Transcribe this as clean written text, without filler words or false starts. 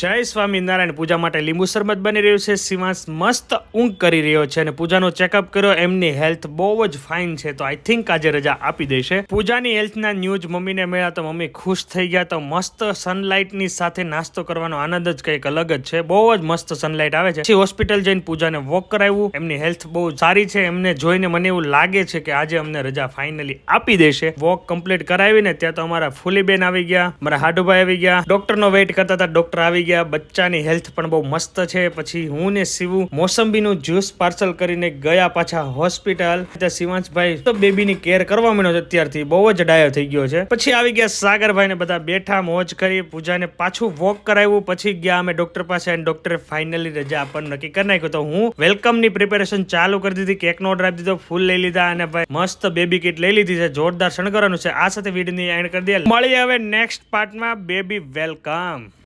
જય સ્વામિનારાયણ. પૂજા માટે લીંબુ શરબત બની રહ્યું છે. શિવાંશ મસ્ત ઊંઘ કરી રહ્યો છે અને પૂજાનો ચેકઅપ કર્યો. એમની હેલ્થ બહુ જ ફાઇન છે, તો આઈ થિંક આજે રજા આપી દેશે. પૂજાની હેલ્થના ન્યૂઝ મમ્મીને મળ્યા તો મમ્મી ખુશ થઈ ગયા. તો મસ્ત સનલાઇટની સાથે નાસ્તો કરવાનો આનંદ જ કંઈક અલગ જ છે. બહુ જ મસ્ત સનલાઇટ આવે છે. પછી હોસ્પિટલ જઈને પૂજાને વોક કરાવ્યું. એમની હેલ્થ બહુ સારી છે. એમને જોઈને મને એવું લાગે છે કે આજે અમને રજા ફાઇનલી આપી દેશે. વોક કમ્પ્લીટ કરાવીને ત્યાં તો અમારા ફૂલીબેન આવી ગયા, મારા હાડુભાઈ આવી ગયા. ડોક્ટરનો વેઇટ કરતા હતા, ડોક્ટર આવી ગયા. બચ્ચાની હેલ્થ પણ બહુ મસ્ત છે. પછી હું ને શિવુ મોસંબીનું જ્યુસ પાર્સલ કરીને ગયા પાછા હોસ્પિટલ. શિવાંશભાઈ તો બેબીની કેર કરવા માંડ્યો છે અત્યારથી. બહુ જ ડાયો થઈ ગયો છે. પછી આવી ગયા સાગરભાઈ ને બધા બેઠા મોજ કરી. પૂજાને પાછું વોક કરાવ્યું. પછી ગયા અમે ડોક્ટર પાસે અને ડોક્ટરે ફાઇનલી રજા આપણને નક્કી કરી નાખ્યું. તો હું વેલકમની પ્રિપેરેશન ચાલુ કરી દીધી. કેકનો ઓર્ડર આપી દીધો, ફૂલ લઈ લીધા અને ભાઈ મસ્ત બેબી કિટ લઈ લીધી છે. જોરદાર શણગારવાનું છે. આ સાથે વિડીયોની એન્ડ કરી દે. મળીએ હવે નેક્સ્ટ પાર્ટમાં. Baby welcome.